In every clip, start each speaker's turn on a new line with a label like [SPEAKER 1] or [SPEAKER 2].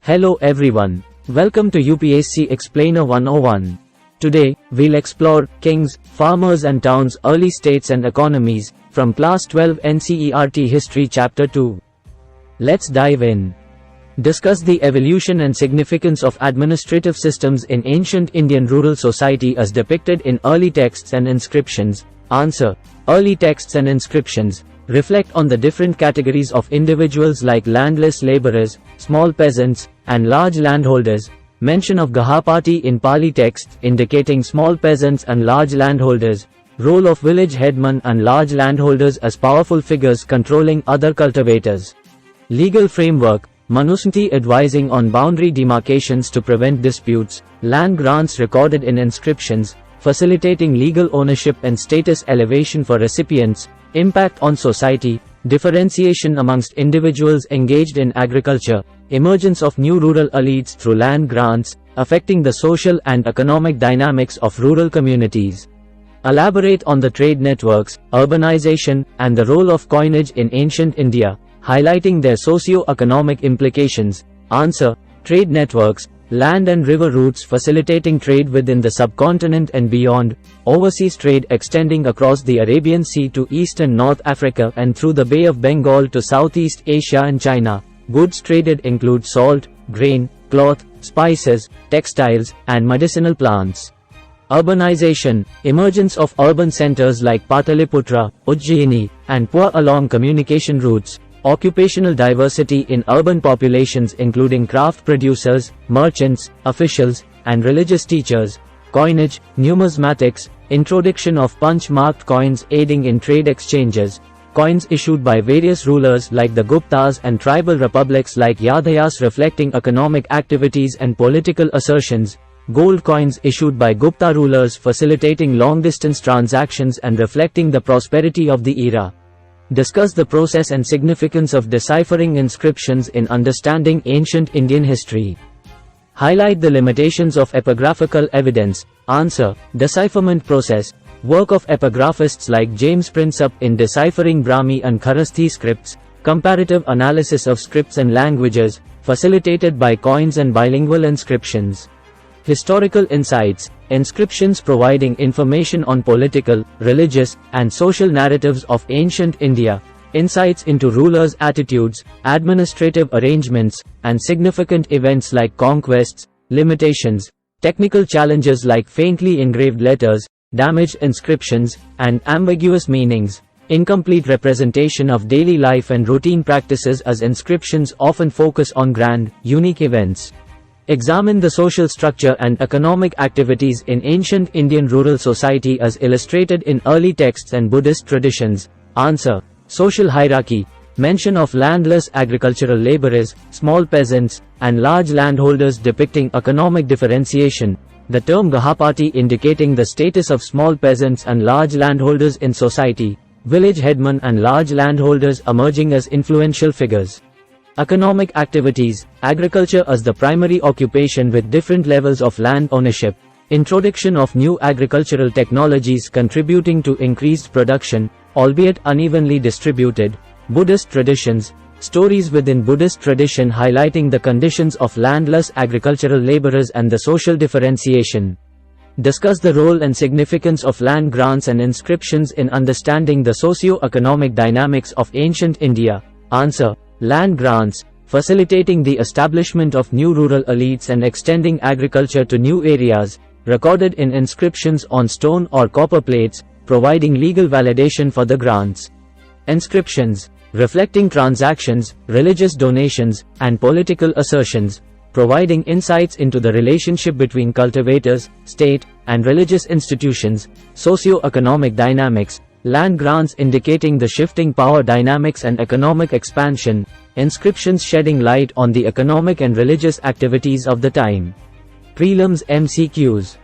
[SPEAKER 1] Hello everyone. Welcome to UPSC Explainer 101. Today, we'll explore kings, farmers and towns, early states and economies from Class 12 NCERT History Chapter 2. Let's dive in. Discuss the evolution and significance of administrative systems in ancient Indian rural society as depicted in early texts and inscriptions. Answer. Early texts and inscriptions reflect on the different categories of individuals like landless laborers, small peasants, and large landholders. Mention of Gahapati in Pali texts indicating small peasants and large landholders. Role of village headmen and large landholders as powerful figures controlling other cultivators. Legal framework. Manusmriti advising on boundary demarcations to prevent disputes. Land grants recorded in inscriptions, facilitating legal ownership and status elevation for recipients. Impact on society, differentiation amongst individuals engaged in agriculture, emergence of new rural elites through land grants, affecting the social and economic dynamics of rural communities. Elaborate on the trade networks, urbanization, and the role of coinage in ancient India, highlighting their socio-economic implications. Answer. Trade networks, land and river routes facilitating trade within the subcontinent and beyond, overseas trade extending across the Arabian Sea to East and North Africa and through the Bay of Bengal to Southeast Asia and China. Goods traded include salt, grain, cloth, spices, textiles, and medicinal plants. Urbanization, emergence of urban centers like Pataliputra, Ujjaini, and Pua along communication routes. Occupational diversity in urban populations including craft producers, merchants, officials, and religious teachers. Coinage, numismatics, introduction of punch-marked coins aiding in trade exchanges. Coins issued by various rulers like the Guptas and tribal republics like Yadayas reflecting economic activities and political assertions. Gold coins issued by Gupta rulers facilitating long-distance transactions and reflecting the prosperity of the era. Discuss the process and significance of deciphering inscriptions in understanding ancient Indian history. Highlight the limitations of epigraphical evidence. Answer. Decipherment process. Work of epigraphists like James Prinsep in deciphering Brahmi and Kharosthi scripts. Comparative analysis of scripts and languages, facilitated by coins and bilingual inscriptions. Historical insights. Inscriptions providing information on political, religious, and social narratives of ancient India. Insights into rulers' attitudes, administrative arrangements, and significant events like conquests, limitations, technical challenges like faintly engraved letters, damaged inscriptions, and ambiguous meanings. Incomplete representation of daily life and routine practices as inscriptions often focus on grand, unique events. Examine the social structure and economic activities in ancient Indian rural society as illustrated in early texts and Buddhist traditions. Answer. Social hierarchy. Mention of landless agricultural laborers, small peasants, and large landholders depicting economic differentiation. The term Gahapati indicating the status of small peasants and large landholders in society. Village headmen and large landholders emerging as influential figures. Economic activities, agriculture as the primary occupation with different levels of land ownership. Introduction of new agricultural technologies contributing to increased production, albeit unevenly distributed. Buddhist traditions, stories within Buddhist tradition highlighting the conditions of landless agricultural laborers and the social differentiation. Discuss the role and significance of land grants and inscriptions in understanding the socio-economic dynamics of ancient India. Answer. Land grants, facilitating the establishment of new rural elites and extending agriculture to new areas, recorded in inscriptions on stone or copper plates, providing legal validation for the grants. Inscriptions, reflecting transactions, religious donations, and political assertions, providing insights into the relationship between cultivators, state, and religious institutions. Socio-economic dynamics. Land grants indicating the shifting power dynamics and economic expansion. Inscriptions shedding light on the economic and religious activities of the time. Prelims MCQs.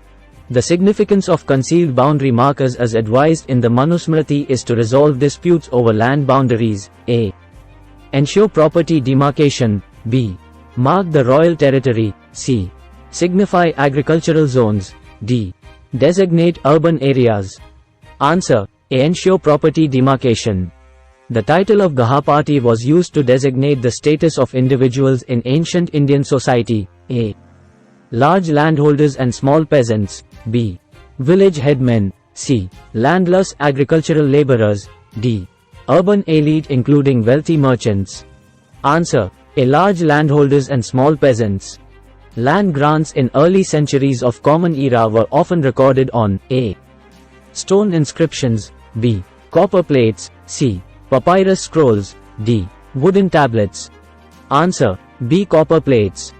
[SPEAKER 1] The significance of concealed boundary markers as advised in the Manusmriti is to resolve disputes over land boundaries. A. Ensure property demarcation. B. Mark the royal territory. C. Signify agricultural zones. D. Designate urban areas. Answer. A. Ensure property demarcation. The title of Gahapati was used to designate the status of individuals in ancient Indian society. A. Large landholders and small peasants. B. Village headmen. C. Landless agricultural laborers. D. Urban elite including wealthy merchants. Answer. A. Large landholders and small peasants. Land grants in early centuries of Common Era were often recorded on A. Stone inscriptions. B. Copper plates. C. Papyrus scrolls. D. Wooden tablets. Answer. B. Copper plates.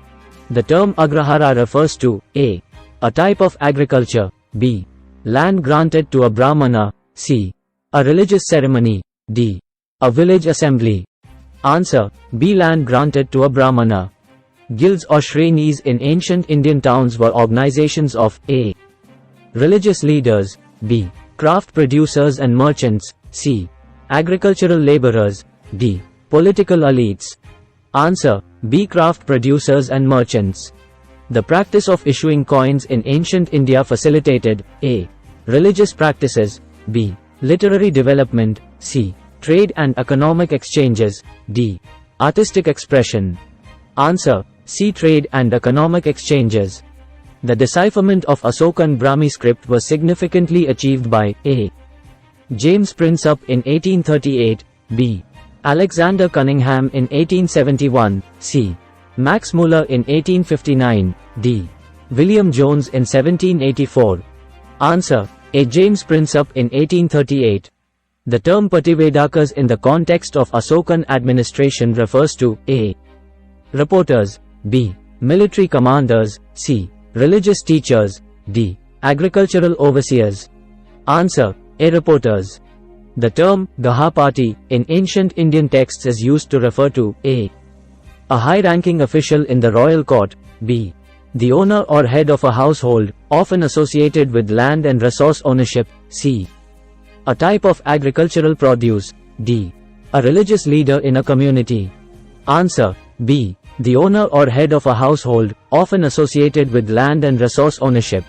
[SPEAKER 1] The term agrahara refers to A. A type of agriculture. B. Land granted to a brahmana. C. A religious ceremony. D. A village assembly. Answer. B. Land granted to a brahmana. Guilds or shrenis in ancient Indian towns were organizations of A. Religious leaders. B. Craft producers and merchants. C. Agricultural laborers. D. Political elites. Answer. B. Craft producers and merchants. The practice of issuing coins in ancient India facilitated A. Religious practices. B. Literary development. C. Trade and economic exchanges. D. Artistic expression. Answer. C. Trade and economic exchanges. The decipherment of Asokan Brahmi script was significantly achieved by A. James Princeps in 1838, B. Alexander Cunningham in 1871, C. Max Muller in 1859, D. William Jones in 1784. Answer. A. James Princeps in 1838. The term Pativedakas in the context of Asokan administration refers to A. Reporters. B. Military commanders. C. Religious teachers. D. Agricultural overseers. Answer. A. Reporters. The term Gahapati in ancient Indian texts is used to refer to A. A high-ranking official in the royal court. B. The owner or head of a household, often associated with land and resource ownership. C. A type of agricultural produce. D. A religious leader in a community. Answer. B. The owner or head of a household, often associated with land and resource ownership.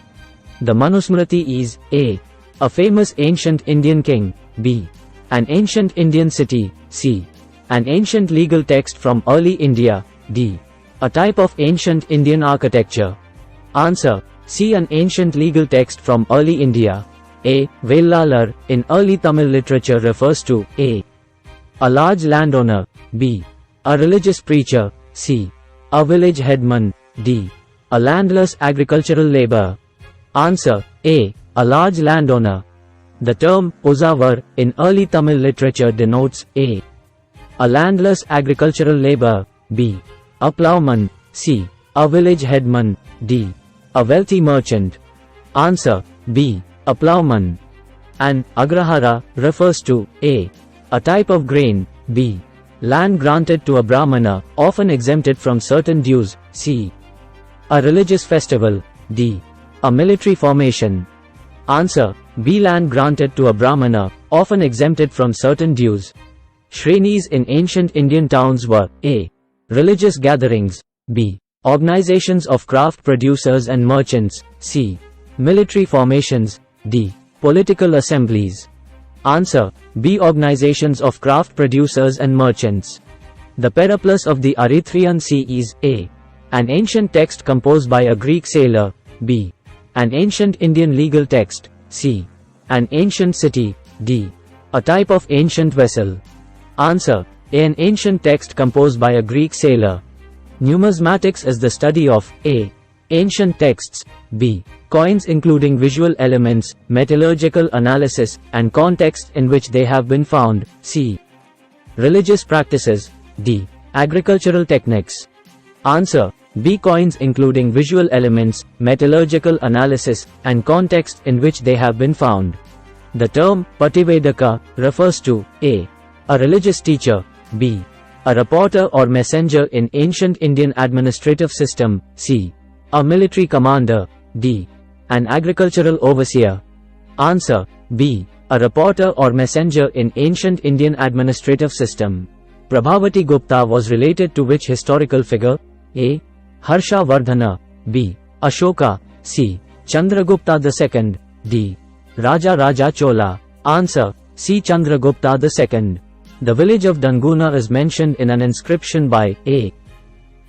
[SPEAKER 1] The Manusmriti is A. A famous ancient Indian king. B. An ancient Indian city. C. An ancient legal text from early India. D. A type of ancient Indian architecture. Answer. C. An ancient legal text from early India. A. Vellalar in early Tamil literature refers to A. A large landowner. B. A religious preacher. C. A village headman. D. A landless agricultural laborer. Answer. A. A large landowner. The term Uzavar in early Tamil literature denotes A. A landless agricultural laborer. B. A plowman. C. A village headman. D. A wealthy merchant. Answer. B. A plowman. And agrahara refers to A. A type of grain. B. Land granted to a brahmana, often exempted from certain dues. C. A religious festival. D. A military formation. Answer. B. Land granted to a brahmana, often exempted from certain dues. Shrenis in ancient Indian towns were A. Religious gatherings. B. Organizations of craft producers and merchants. C. Military formations. D. Political assemblies. Answer. B. Organizations of craft producers and merchants. The Periplus of the Erythraean Sea is A. An ancient text composed by a Greek sailor. B. An ancient Indian legal text. C. An ancient city. D. A type of ancient vessel. Answer. A. An ancient text composed by a Greek sailor. Numismatics is the study of A. Ancient texts. B. Coins including visual elements, metallurgical analysis, and context in which they have been found. C. Religious practices. D. Agricultural techniques. Answer. B. Coins including visual elements, metallurgical analysis, and context in which they have been found. The term Pativedaka refers to A. A religious teacher. B. A reporter or messenger in ancient Indian administrative system. C. A military commander. D. An agricultural overseer. Answer. B. A reporter or messenger in ancient Indian administrative system. Prabhavati Gupta was related to which historical figure? A. Harsha Vardhana. B. Ashoka. C. Chandragupta II. D. Raja Chola. Answer. C. Chandragupta II. The village of Danguna is mentioned in an inscription by A.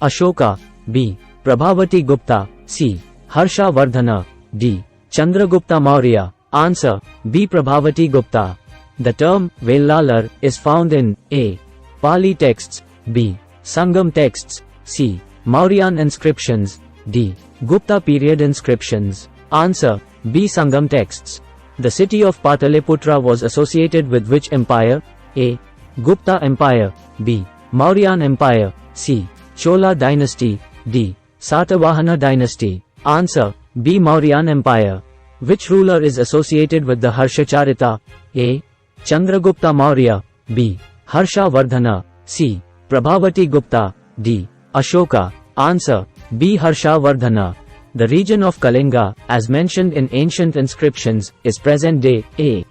[SPEAKER 1] Ashoka, B. Prabhavati Gupta, C. Harsha Vardhana, D. Chandragupta Maurya. Answer, B. Prabhavati Gupta. The term Vellalar is found in A. Pali texts, B. Sangam texts, C. Mauryan inscriptions, D. Gupta period inscriptions. Answer, B. Sangam texts. The city of Pataliputra was associated with which empire? A. Gupta Empire, B. Mauryan Empire, C. Chola dynasty, D. Satavahana dynasty. Answer, B. Mauryan Empire. Which ruler is associated with the Harshacharita? A. Chandragupta Maurya, B. Harsha Vardhana, C. Prabhavati Gupta, D. Ashoka. Answer, B. Harsha Vardhana. The region of Kalinga, as mentioned in ancient inscriptions, is present-day A.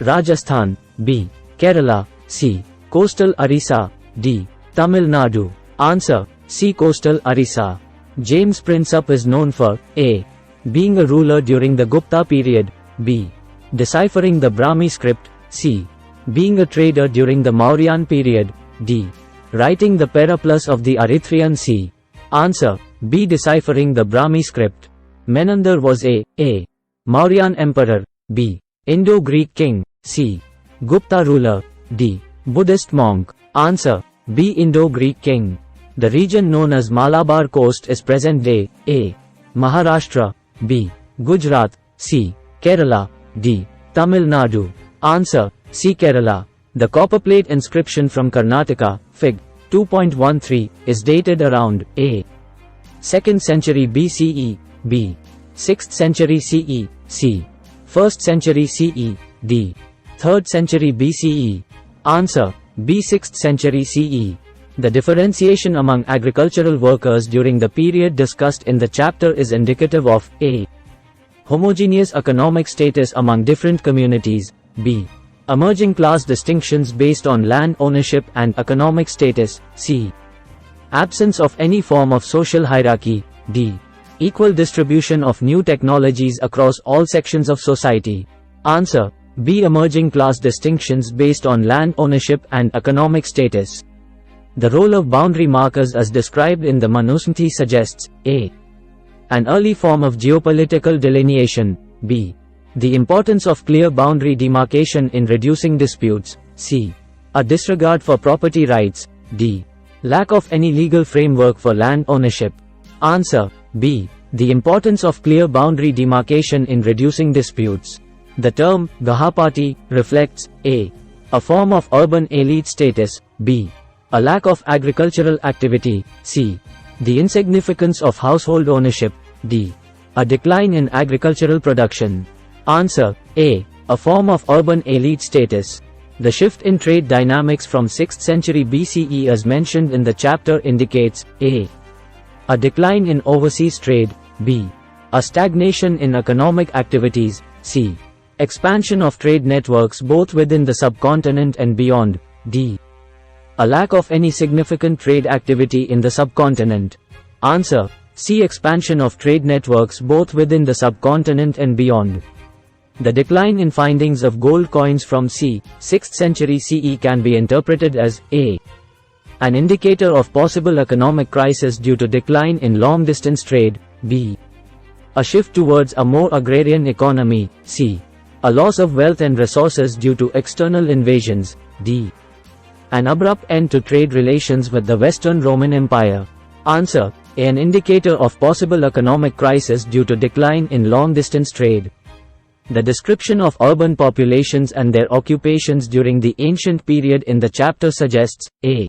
[SPEAKER 1] Rajasthan, B. Kerala, C. Coastal Orissa, D. Tamil Nadu. Answer, C. Coastal Orissa. James Princeps is known for A. Being a ruler during the Gupta period, B. Deciphering the Brahmi script, C. Being a trader during the Mauryan period, D. Writing the Periplus of the Erythraean Sea. Answer, B. Deciphering the Brahmi script. Menander was A. Mauryan emperor, B. Indo-Greek king, C. Gupta ruler, D. Buddhist monk. Answer, B. Indo-Greek king. The region known as Malabar coast is present-day A. Maharashtra, B. Gujarat, C. Kerala, D. Tamil Nadu. Answer, C. Kerala. The copperplate inscription from Karnataka, Fig. 2.13, is dated around A. 2nd century BCE, B. 6th century CE, C. 1st century CE, D. 3rd century BCE. Answer, B. 6th century CE. The differentiation among agricultural workers during the period discussed in the chapter is indicative of A. Homogeneous economic status among different communities, B. Emerging class distinctions based on land ownership and economic status, C. Absence of any form of social hierarchy, D. Equal distribution of new technologies across all sections of society. Answer, B. Emerging class distinctions based on land ownership and economic status. The role of boundary markers as described in the Numismatics suggests A. An early form of geopolitical delineation, B. The importance of clear boundary demarcation in reducing disputes, C. A disregard for property rights, D. Lack of any legal framework for land ownership. Answer, B. The importance of clear boundary demarcation in reducing disputes. The term Gahapati reflects A. A form of urban elite status, B. A lack of agricultural activity, C. The insignificance of household ownership, D. A decline in agricultural production. Answer, A. A form of urban elite status. The shift in trade dynamics from 6th century BCE as mentioned in the chapter indicates A. A decline in overseas trade, B. A stagnation in economic activities, C. Expansion of trade networks both within the subcontinent and beyond, D. A lack of any significant trade activity in the subcontinent. Answer, C. Expansion of trade networks both within the subcontinent and beyond. The decline in findings of gold coins from c. 6th century CE can be interpreted as A. An indicator of possible economic crisis due to decline in long-distance trade, B. A shift towards a more agrarian economy, C. A loss of wealth and resources due to external invasions, D. An abrupt end to trade relations with the Western Roman Empire. Answer, A. An indicator of possible economic crisis due to decline in long-distance trade. The description of urban populations and their occupations during the ancient period in the chapter suggests A.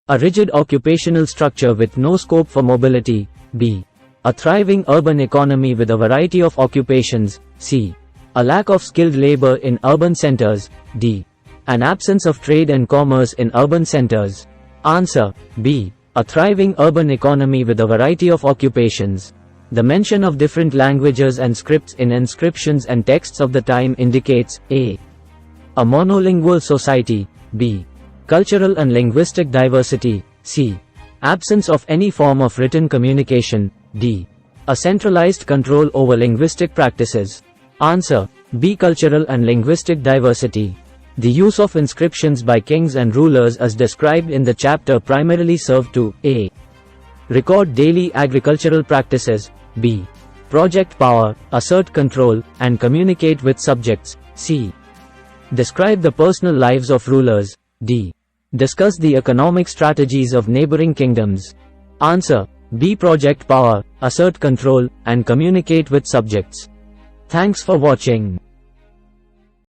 [SPEAKER 1] A rigid occupational structure with no scope for mobility, B. A thriving urban economy with a variety of occupations, C. A lack of skilled labor in urban centers, D. An absence of trade and commerce in urban centers. Answer, B. A thriving urban economy with a variety of occupations. The mention of different languages and scripts in inscriptions and texts of the time indicates A. A monolingual society, B. Cultural and linguistic diversity, C. Absence of any form of written communication, D. A centralized control over linguistic practices. Answer, B. Cultural and linguistic diversity. The use of inscriptions by kings and rulers as described in the chapter primarily served to a. Record daily agricultural practices, b. Project power, assert control, and communicate with subjects, c. Describe the personal lives of rulers, d. Discuss the economic strategies of neighboring kingdoms. Answer: B. Project power, assert control, and communicate with subjects. Thanks for watching.